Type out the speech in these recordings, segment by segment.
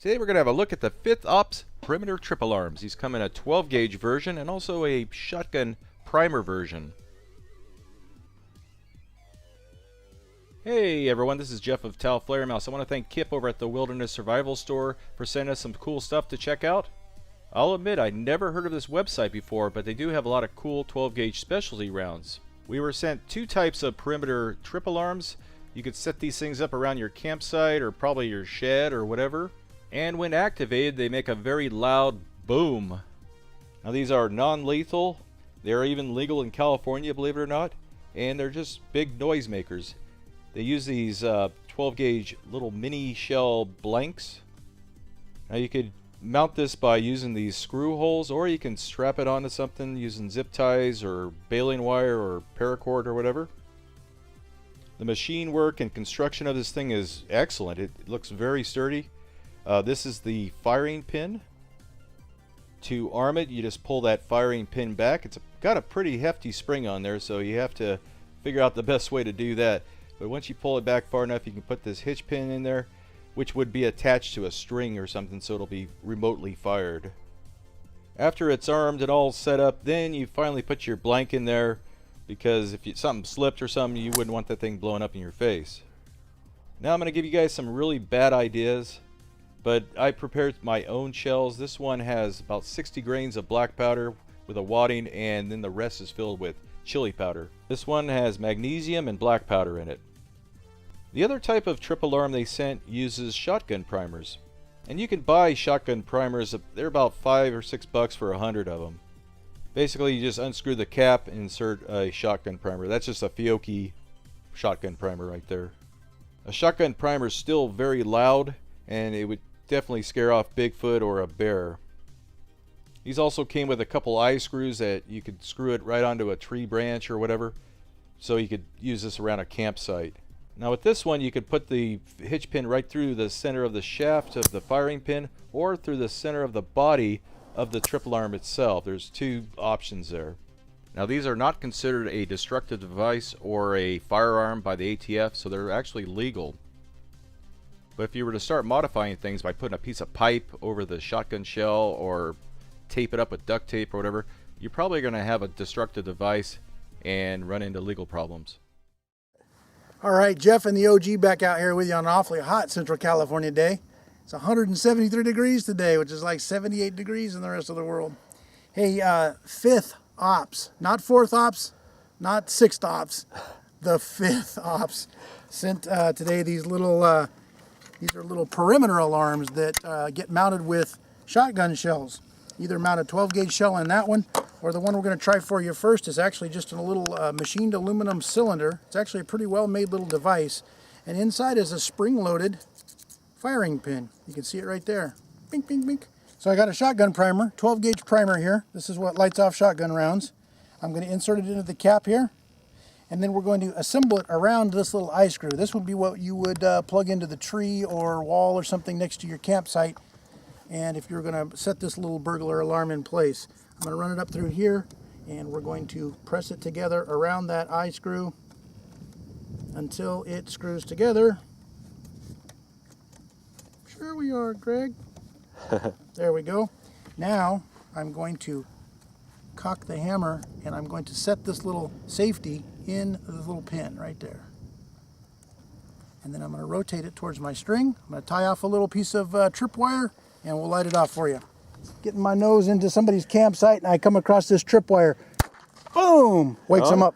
Today we're going to have a look at the Fith Ops perimeter triple arms. These come in a 12 gauge version and also a shotgun primer version. Hey everyone, this is Jeff of Taofledermaus. I want to thank Kip over at the Wilderness Survival Store for sending us some cool stuff to check out. I'll admit I never heard of this website before, but they do have a lot of cool 12 gauge specialty rounds. We were sent two types of perimeter triple arms. You could set these things up around your campsite or probably your shed or whatever. And when activated, they make a very loud boom. Now these are non-lethal. They are even legal in California, believe it or not. And they're just big noise makers. They use these 12 gauge little mini shell blanks. Now you could mount this by using these screw holes, or you can strap it onto something using zip ties or baling wire or paracord or whatever. The machine work and construction of this thing is excellent. It looks very sturdy. This is the firing pin. To arm it, you just pull that firing pin back. It's got a pretty hefty spring on there, so you have to figure out the best way to do that. But once you pull it back far enough, you can put this hitch pin in there, which would be attached to a string or something, so it'll be remotely fired. After it's armed and all set up, then you finally put your blank in there, because if something slipped or something, you wouldn't want that thing blowing up in your face. Now I'm going to give you guys some really bad ideas, but I prepared my own shells. This one has about 60 grains of black powder with a wadding, and then the rest is filled with chili powder. This one has magnesium and black powder in it. The other type of triple arm they sent uses shotgun primers. And you can buy shotgun primers, they're about $5 or $6 for 100 of them. Basically you just unscrew the cap and insert a shotgun primer. That's just a Fiocchi shotgun primer right there. A shotgun primer is still very loud, and it would definitely scare off Bigfoot or a bear. These also came with a couple eye screws that you could screw it right onto a tree branch or whatever, so you could use this around a campsite. Now with this one, you could put the hitch pin right through the center of the shaft of the firing pin, or through the center of the body of the triple arm itself. There's two options there. Now these are not considered a destructive device or a firearm by the ATF, so they're actually legal. But if you were to start modifying things by putting a piece of pipe over the shotgun shell or tape it up with duct tape or whatever, you're probably going to have a destructive device and run into legal problems. All right, Jeff and the OG back out here with you on an awfully hot Central California day. It's 173 degrees today, which is like 78 degrees in the rest of the world. Hey, Fith Ops, not Fourth Ops, not Sixth Ops, the Fith Ops sent today these little these are little perimeter alarms that get mounted with shotgun shells. Either mount a 12 gauge shell in that one, or the one we're going to try for you first is actually just in a little machined aluminum cylinder. It's actually a pretty well made little device, and inside is a spring loaded firing pin. You can see it right there. Bink, bink, bink. So I got a shotgun primer, 12 gauge primer here. This is what lights off shotgun rounds. I'm going to insert it into the cap here, and then we're going to assemble it around this little eye screw. This would be what you would plug into the tree or wall or something next to your campsite, and if you're going to set this little burglar alarm in place. I'm going to run it up through here, and we're going to press it together around that eye screw until it screws together. Sure we are, Greg. There we go. Now I'm going to cock the hammer, and I'm going to set this little safety in the little pin right there. And then I'm going to rotate it towards my string. I'm going to tie off a little piece of tripwire, and we'll light it off for you. Getting my nose into somebody's campsite, and I come across this tripwire. Boom! Wakes them up.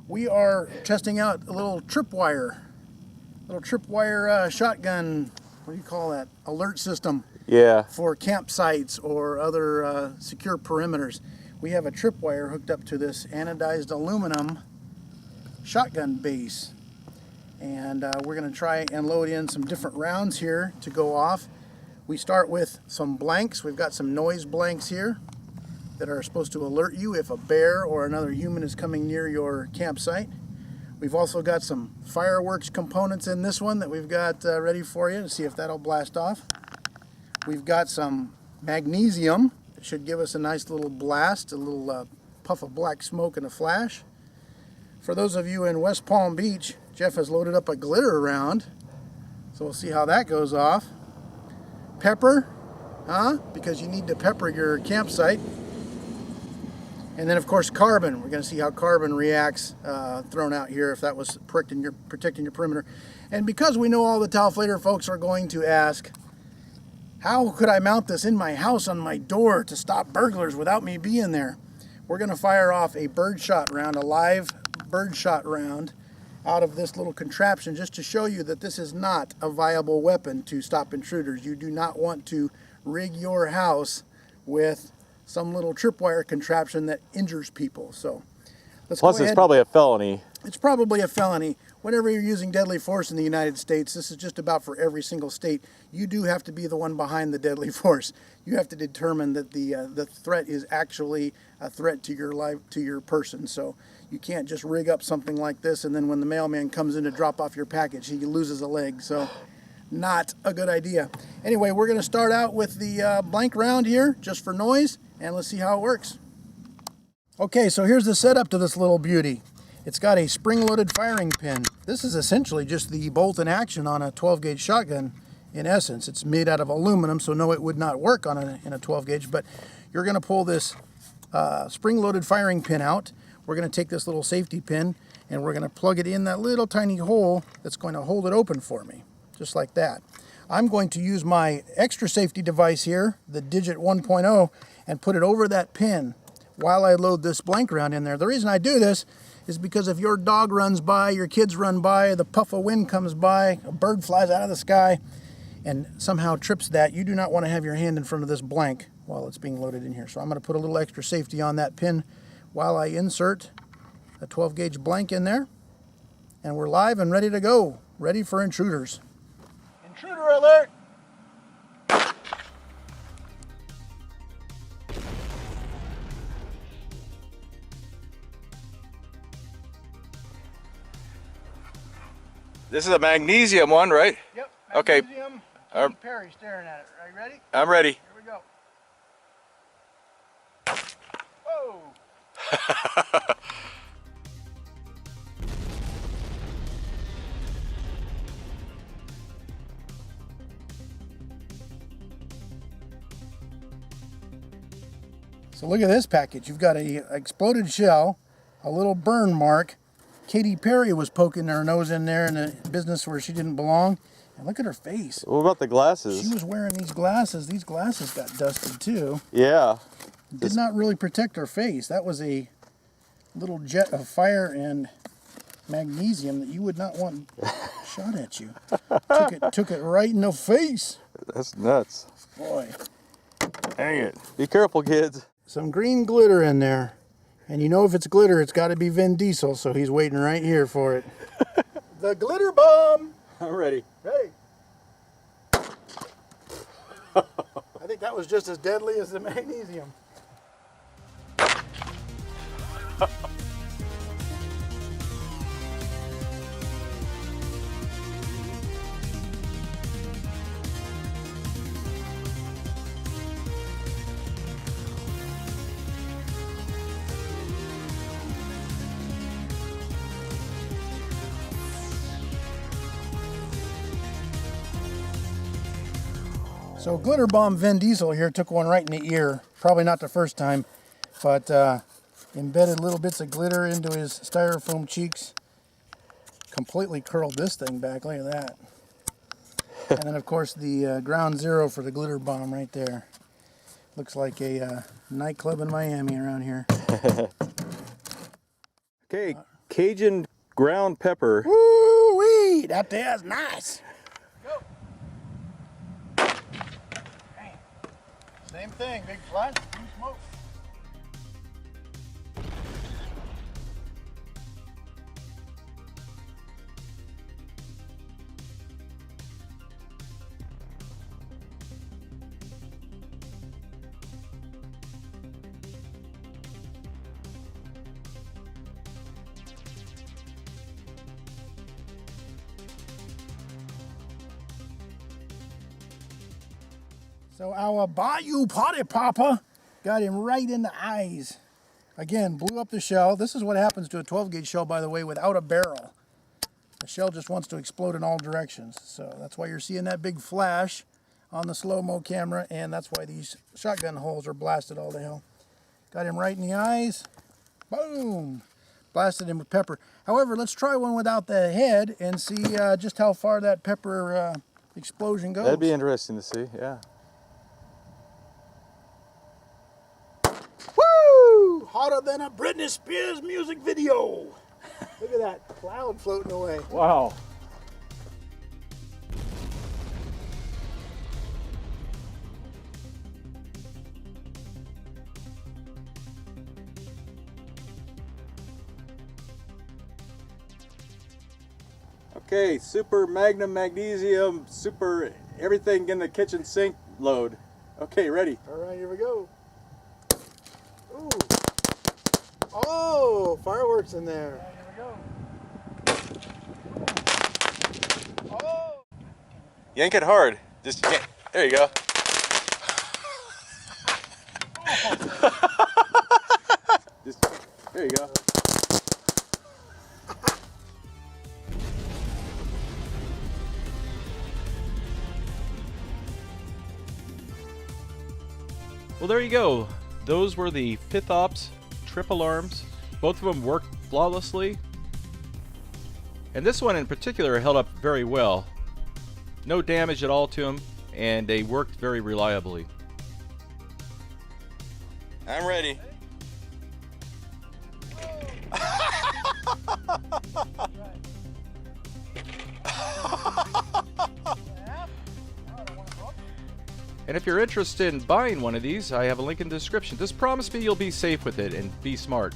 We are testing out a little tripwire shotgun, what do you call that? Alert system. Yeah. For campsites or other secure perimeters. We have a tripwire hooked up to this anodized aluminum shotgun base. And we're going to try and load in some different rounds here to go off. We start with some blanks. We've got some noise blanks here that are supposed to alert you if a bear or another human is coming near your campsite. We've also got some fireworks components in this one that we've got ready for you to see if that'll blast off. We've got some magnesium that should give us a nice little blast, a little puff of black smoke and a flash. For those of you in West Palm Beach, Jeff has loaded up a glitter round. So we'll see how that goes off. Pepper, huh? Because you need to pepper your campsite. And then of course carbon. We're going to see how carbon reacts thrown out here, if that was protecting your perimeter. And because we know all the Taofleder folks are going to ask, how could I mount this in my house on my door to stop burglars without me being there? We're going to fire off a birdshot round, a live birdshot round out of this little contraption, just to show you that this is not a viable weapon to stop intruders. You do not want to rig your house with some little tripwire contraption that injures people. So let's Plus, go ahead. it's probably a felony. It's probably a felony. Whenever you're using deadly force in the United States, this is just about for every single state. You do have to be the one behind the deadly force. You have to determine that the threat is actually a threat to your life, to your person. So you can't just rig up something like this, and then when the mailman comes in to drop off your package, he loses a leg. So not a good idea. Anyway, we're going to start out with the blank round here, just for noise, and let's see how it works. Okay, so here's the setup to this little beauty. It's got a spring-loaded firing pin. This is essentially just the bolt in action on a 12-gauge shotgun. In essence, it's made out of aluminum, so no, it would not work on in a 12-gauge. But you're going to pull this spring-loaded firing pin out. We're going to take this little safety pin and we're going to plug it in that little tiny hole that's going to hold it open for me, just like that. I'm going to use my extra safety device here, the Digit 1.0, and put it over that pin while I load this blank round in there. The reason I do this is because if your dog runs by, your kids run by, the puff of wind comes by, a bird flies out of the sky, and somehow trips that, you do not want to have your hand in front of this blank while it's being loaded in here. So I'm going to put a little extra safety on that pin while I insert a 12-gauge blank in there. And we're live and ready to go. Ready for intruders. Intruder alert! This is a magnesium one, right? Yep. Okay. Magnesium. Perry staring at it. Are you ready? I'm ready. Here we go. Whoa! So look at this package. You've got a exploded shell, a little burn mark. Katy Perry was poking her nose in there in a business where she didn't belong. And look at her face. What about the glasses? She was wearing these glasses. These glasses got dusted too. Yeah. Did not really protect her face. That was a little jet of fire and magnesium that you would not want shot at you. Took it right in the face. That's nuts. Boy. Dang it. Be careful, kids. Some green glitter in there. And you know if it's glitter, it's got to be Vin Diesel, so he's waiting right here for it. The glitter bomb! I'm ready. Ready. I think that was just as deadly as the magnesium. So glitter bomb Vin Diesel here took one right in the ear. Probably not the first time, but embedded little bits of glitter into his styrofoam cheeks. Completely curled this thing back. Look at that. And then of course the ground zero for the glitter bomb right there. Looks like a nightclub in Miami around here. Okay, Cajun ground pepper. Woo-wee! That there's nice. Go. Same thing, big flash, blue smoke. So our Bayou Potty Popper got him right in the eyes. Again, blew up the shell. This is what happens to a 12-gauge shell, by the way, without a barrel. The shell just wants to explode in all directions. So that's why you're seeing that big flash on the slow-mo camera, and that's why these shotgun holes are blasted all to hell. Got him right in the eyes. Boom! Blasted him with pepper. However, let's try one without the head and see just how far that pepper explosion goes. That'd be interesting to see, yeah. Woo! Hotter than a Britney Spears music video. Look at that cloud floating away. Wow. Okay, super magnum magnesium, super everything in the kitchen sink load. Okay, ready? All right, here we go. Ooh. Oh, fireworks in there. Here we go. Oh. Yank it hard. Just yank. There you go. There you go. Well, there you go. Those were the Fith Ops triple arms. Both of them worked flawlessly. And this one in particular held up very well. No damage at all to them, and they worked very reliably. I'm ready. And if you're interested in buying one of these, I have a link in the description. Just promise me you'll be safe with it and be smart.